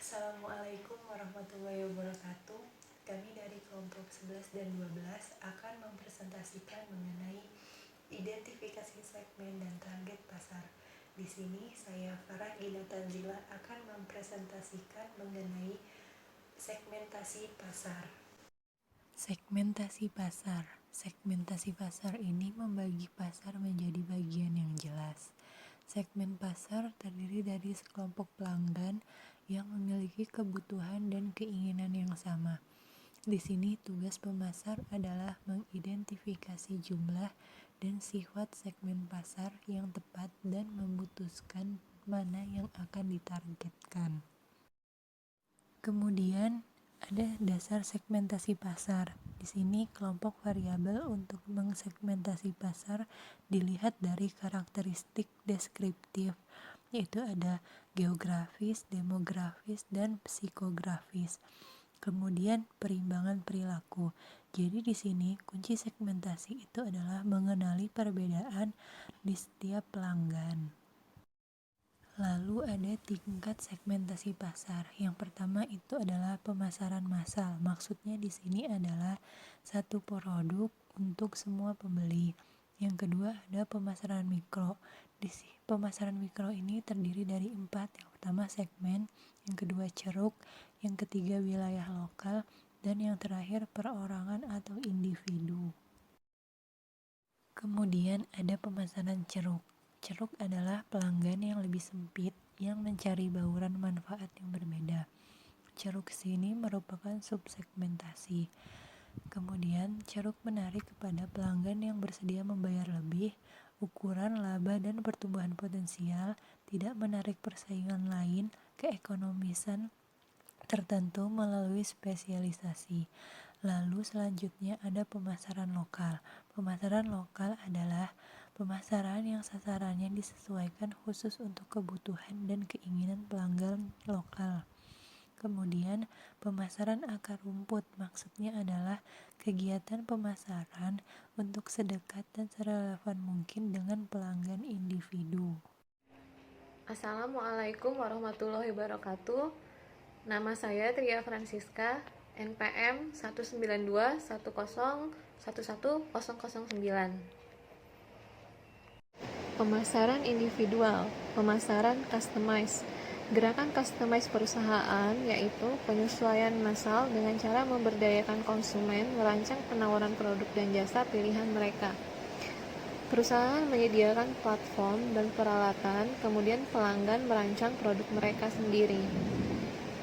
Assalamualaikum warahmatullahi wabarakatuh. Kami dari kelompok 11 dan 12 akan mempresentasikan mengenai identifikasi segmen dan target pasar. Di sini saya Farah Gina Tanzila akan mempresentasikan mengenai segmentasi pasar. Segmentasi pasar ini membagi pasar menjadi bagian yang jelas. Segmen pasar terdiri dari sekelompok pelanggan yang memiliki kebutuhan dan keinginan yang sama. Di sini tugas pemasar adalah mengidentifikasi jumlah dan sifat segmen pasar yang tepat dan memutuskan mana yang akan ditargetkan. Kemudian ada dasar segmentasi pasar. Di sini kelompok variabel untuk mengsegmentasi pasar dilihat dari karakteristik deskriptif, yaitu ada geografis, demografis, dan psikografis. Kemudian perimbangan perilaku. Jadi di sini kunci segmentasi itu adalah mengenali perbedaan di setiap pelanggan. Lalu ada tingkat segmentasi pasar. Yang pertama itu adalah pemasaran massal. Maksudnya di sini adalah satu produk untuk semua pembeli. Yang kedua ada pemasaran mikro. Pemasaran mikro ini terdiri dari 4. Yang pertama segmen, yang kedua ceruk, yang ketiga wilayah lokal, dan yang terakhir perorangan atau individu. Kemudian ada pemasaran ceruk. Ceruk adalah pelanggan yang lebih sempit yang mencari bauran manfaat yang berbeda. Ceruk sini merupakan subsegmentasi. Kemudian ceruk menarik kepada pelanggan yang bersedia membayar lebih, ukuran laba dan pertumbuhan potensial, tidak menarik persaingan lain, keekonomisan tertentu melalui spesialisasi. Lalu selanjutnya ada pemasaran lokal. Pemasaran lokal adalah pemasaran yang sasarannya disesuaikan khusus untuk kebutuhan dan keinginan pelanggan lokal. Kemudian pemasaran akar rumput, maksudnya adalah kegiatan pemasaran untuk sedekat dan serelevan mungkin dengan pelanggan individu. Assalamualaikum warahmatullahi wabarakatuh. Nama saya Tria Francisca, NPM 19210111009. Pemasaran individual, pemasaran customize. Gerakan customize perusahaan yaitu penyesuaian massal dengan cara memberdayakan konsumen merancang penawaran produk dan jasa pilihan mereka. Perusahaan menyediakan platform dan peralatan, kemudian pelanggan merancang produk mereka sendiri.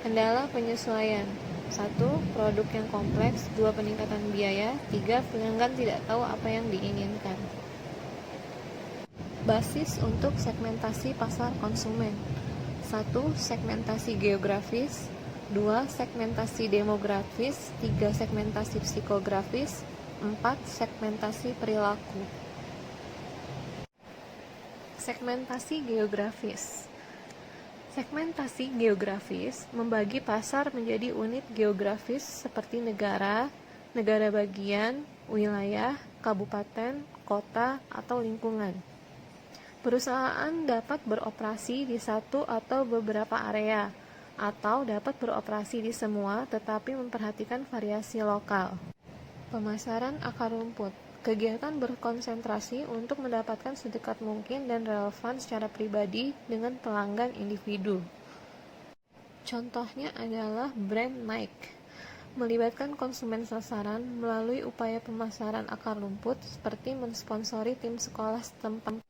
Kendala penyesuaian: 1. Produk yang kompleks. 2. Peningkatan biaya. 3. Pelanggan tidak tahu apa yang diinginkan. Basis untuk segmentasi pasar konsumen: 1. Segmentasi geografis. 2. Segmentasi demografis. 3. Segmentasi psikografis. 4. Segmentasi perilaku. Segmentasi geografis. Segmentasi geografis membagi pasar menjadi unit geografis seperti negara, negara bagian, wilayah, kabupaten, kota, atau lingkungan. Perusahaan dapat beroperasi di satu atau beberapa area, atau dapat beroperasi di semua tetapi memperhatikan variasi lokal. Pemasaran akar rumput. Kegiatan berkonsentrasi untuk mendapatkan sedekat mungkin dan relevan secara pribadi dengan pelanggan individu. Contohnya adalah brand Nike, melibatkan konsumen sasaran melalui upaya pemasaran akar rumput seperti mensponsori tim sekolah setempat,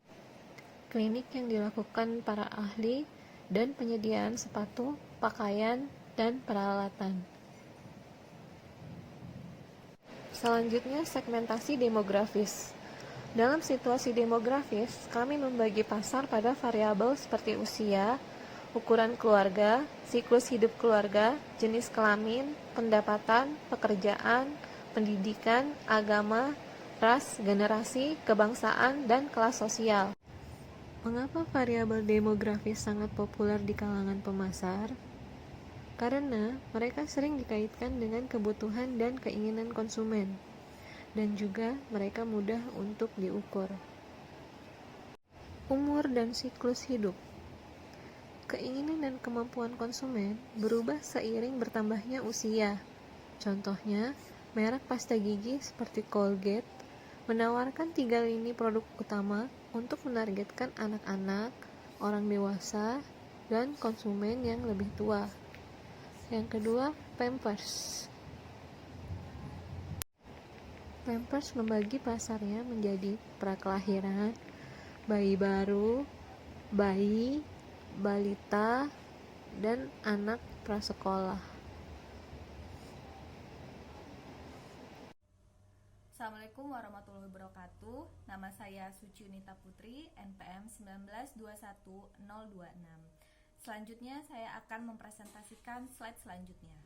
klinik yang dilakukan para ahli, dan penyediaan sepatu, pakaian, dan peralatan. Selanjutnya, segmentasi demografis. Dalam situasi demografis, kami membagi pasar pada variabel seperti usia, ukuran keluarga, siklus hidup keluarga, jenis kelamin, pendapatan, pekerjaan, pendidikan, agama, ras, generasi, kebangsaan, dan kelas sosial. Mengapa variabel demografis sangat populer di kalangan pemasar? Karena mereka sering dikaitkan dengan kebutuhan dan keinginan konsumen, dan juga mereka mudah untuk diukur. Umur dan siklus hidup. Keinginan dan kemampuan konsumen berubah seiring bertambahnya usia. Contohnya, merek pasta gigi seperti Colgate menawarkan 3 lini produk utama untuk menargetkan anak-anak, orang dewasa, dan konsumen yang lebih tua. Yang kedua, Pampers. Pampers membagi pasarnya menjadi prakelahiran, bayi baru, bayi, balita, dan anak prasekolah. Assalamualaikum warahmatullahi wabarakatuh. Nama saya Suci Unita Putri, NPM 1921026. Selanjutnya saya akan mempresentasikan slide selanjutnya.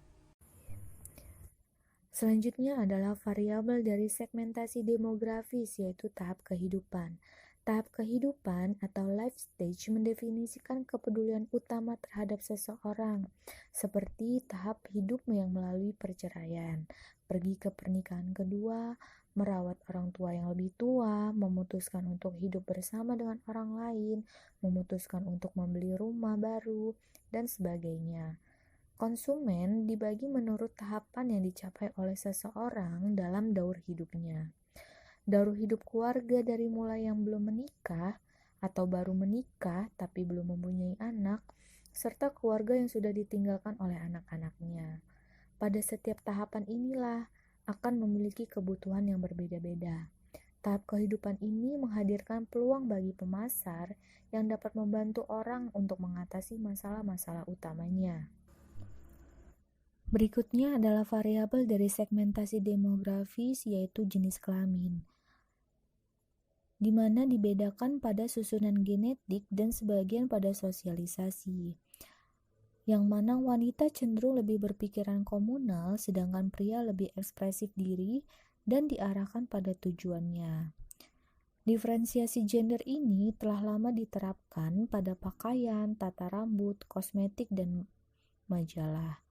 Selanjutnya adalah variabel dari segmentasi demografis, yaitu tahap kehidupan. Tahap kehidupan atau life stage mendefinisikan kepedulian utama terhadap seseorang, seperti tahap hidup yang melalui perceraian, pergi ke pernikahan kedua, merawat orang tua yang lebih tua, memutuskan untuk hidup bersama dengan orang lain, memutuskan untuk membeli rumah baru, dan sebagainya. Konsumen dibagi menurut tahapan yang dicapai oleh seseorang dalam daur hidupnya. Daur hidup keluarga dari mulai yang belum menikah atau baru menikah tapi belum mempunyai anak, serta keluarga yang sudah ditinggalkan oleh anak-anaknya. Pada setiap tahapan inilah akan memiliki kebutuhan yang berbeda-beda. Tahap kehidupan ini menghadirkan peluang bagi pemasar yang dapat membantu orang untuk mengatasi masalah-masalah utamanya. Berikutnya adalah variabel dari segmentasi demografis, yaitu jenis kelamin, di mana dibedakan pada susunan genetik dan sebagian pada sosialisasi, yang mana wanita cenderung lebih berpikiran komunal, sedangkan pria lebih ekspresif diri dan diarahkan pada tujuannya. Diferensiasi gender ini telah lama diterapkan pada pakaian, tata rambut, kosmetik, dan majalah.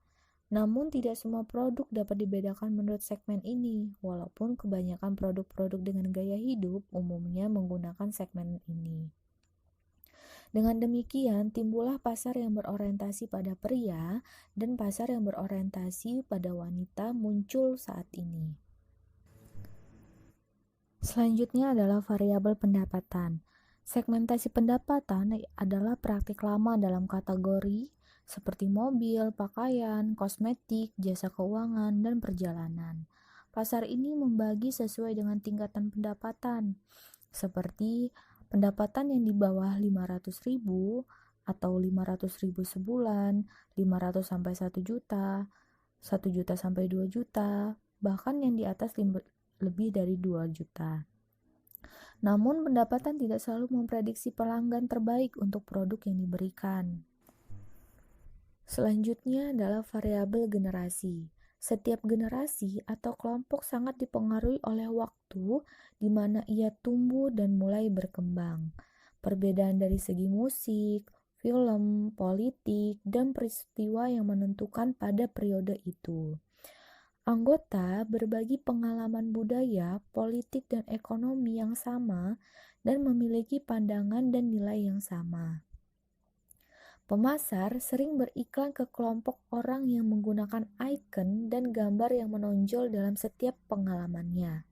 Namun tidak semua produk dapat dibedakan menurut segmen ini, walaupun kebanyakan produk-produk dengan gaya hidup umumnya menggunakan segmen ini. Dengan demikian, timbullah pasar yang berorientasi pada pria dan pasar yang berorientasi pada wanita muncul saat ini. Selanjutnya adalah variabel pendapatan. Segmentasi pendapatan adalah praktik lama dalam kategori seperti mobil, pakaian, kosmetik, jasa keuangan, dan perjalanan. Pasar ini membagi sesuai dengan tingkatan pendapatan, seperti pendapatan yang di bawah 500.000 atau 500.000 sebulan, 500 sampai 1 juta, 1 juta sampai 2 juta, bahkan yang di atas lebih dari 2 juta. Namun pendapatan tidak selalu memprediksi pelanggan terbaik untuk produk yang diberikan. Selanjutnya adalah variabel generasi. Setiap generasi atau kelompok sangat dipengaruhi oleh waktu di mana ia tumbuh dan mulai berkembang. Perbedaan dari segi musik, film, politik, dan peristiwa yang menentukan pada periode itu. Anggota berbagi pengalaman budaya, politik, dan ekonomi yang sama dan memiliki pandangan dan nilai yang sama. Pemasar sering beriklan ke kelompok orang yang menggunakan ikon dan gambar yang menonjol dalam setiap pengalamannya.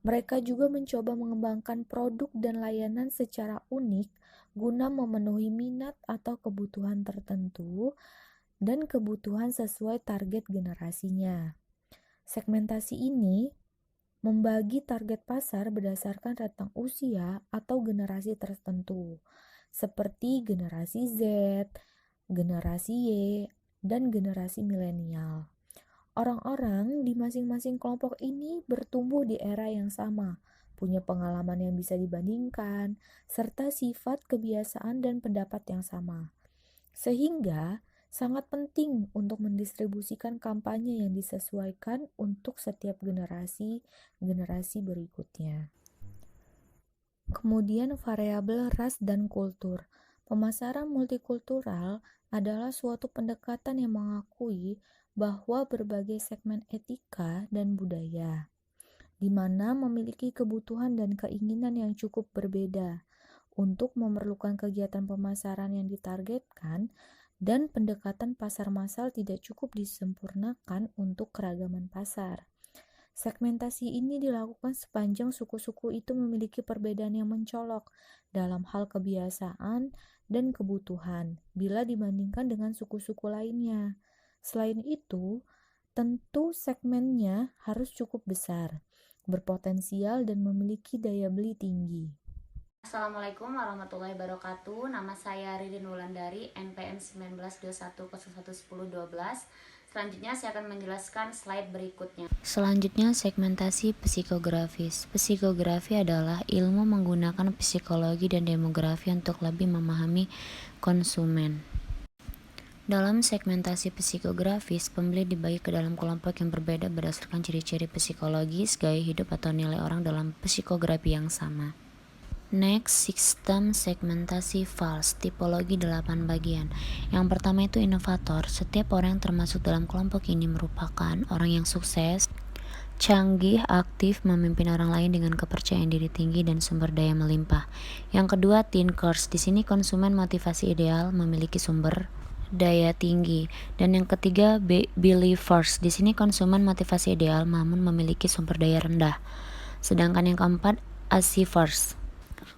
Mereka juga mencoba mengembangkan produk dan layanan secara unik guna memenuhi minat atau kebutuhan tertentu dan kebutuhan sesuai target generasinya. Segmentasi ini membagi target pasar berdasarkan rentang usia atau generasi tertentu, seperti generasi Z, generasi Y, dan generasi milenial. Orang-orang di masing-masing kelompok ini bertumbuh di era yang sama, punya pengalaman yang bisa dibandingkan, serta sifat, kebiasaan, dan pendapat yang sama. Sehingga sangat penting untuk mendistribusikan kampanye yang disesuaikan untuk setiap generasi berikutnya. Kemudian variabel ras dan kultur. Pemasaran multikultural adalah suatu pendekatan yang mengakui bahwa berbagai segmen etika dan budaya, di mana memiliki kebutuhan dan keinginan yang cukup berbeda. untuk memerlukan kegiatan pemasaran yang ditargetkan, dan pendekatan pasar massal tidak cukup disempurnakan untuk keragaman pasar. Segmentasi ini dilakukan sepanjang suku-suku itu memiliki perbedaan yang mencolok dalam hal kebiasaan dan kebutuhan bila dibandingkan dengan suku-suku lainnya. Selain itu, tentu segmennya harus cukup besar, berpotensial dan memiliki daya beli tinggi. Assalamualaikum warahmatullahi wabarakatuh. Nama saya Ririn Wulandari, NPM 1921011012. Selanjutnya saya akan menjelaskan slide berikutnya. Selanjutnya segmentasi psikografis. Psikografi adalah ilmu menggunakan psikologi dan demografi untuk lebih memahami konsumen. Dalam segmentasi psikografis, pembeli dibagi ke dalam kelompok yang berbeda berdasarkan ciri-ciri psikologis, gaya hidup, atau nilai orang dalam psikografi yang sama. Next, sistem segmentasi FALS, tipologi 8 bagian. Yang pertama itu inovator. Setiap orang yang termasuk dalam kelompok ini merupakan orang yang sukses, canggih, aktif, memimpin orang lain dengan kepercayaan diri tinggi dan sumber daya melimpah. Yang kedua, thinkers. Di sini konsumen motivasi ideal, memiliki sumber daya tinggi. Dan yang ketiga, believers. Di sini konsumen motivasi ideal namun memiliki sumber daya rendah. Sedangkan yang keempat, achievers.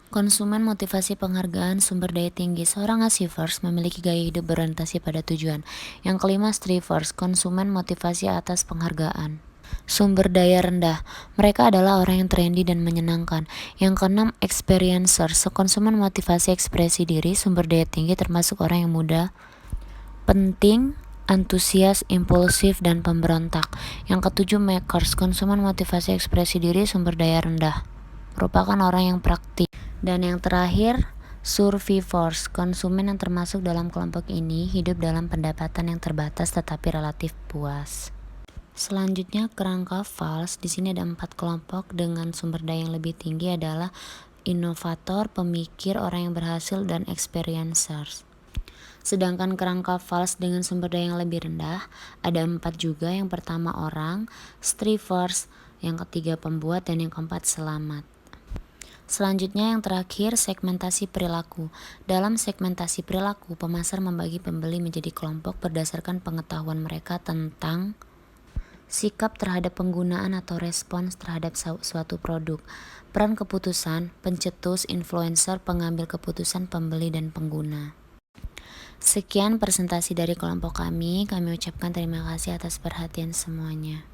Konsumen motivasi penghargaan, sumber daya tinggi. Seorang achievers memiliki gaya hidup berorientasi pada tujuan. Yang kelima, strivers. Konsumen motivasi atas penghargaan, sumber daya rendah. Mereka adalah orang yang trendy dan menyenangkan. Yang keenam, experiencers. Konsumen motivasi ekspresi diri, sumber daya tinggi, termasuk orang yang muda, penting, antusias, impulsif, dan pemberontak. Yang ketujuh, makers. Konsumen motivasi ekspresi diri, sumber daya rendah, merupakan orang yang praktis. Dan yang terakhir, survivors. Konsumen yang termasuk dalam kelompok ini hidup dalam pendapatan yang terbatas tetapi relatif puas. Selanjutnya, kerangka FALS. Di sini ada 4 kelompok dengan sumber daya yang lebih tinggi adalah inovator, pemikir, orang yang berhasil, dan experiencers. Sedangkan kerangka FALS dengan sumber daya yang lebih rendah ada 4 juga. Yang pertama orang, strivers, yang ketiga pembuat, dan yang keempat selamat. Selanjutnya yang terakhir, segmentasi perilaku. Dalam segmentasi perilaku, pemasar membagi pembeli menjadi kelompok berdasarkan pengetahuan mereka tentang sikap terhadap penggunaan atau respons terhadap suatu produk, peran keputusan, pencetus, influencer, pengambil keputusan, pembeli, dan pengguna. Sekian presentasi dari kelompok kami. Kami ucapkan terima kasih atas perhatian semuanya.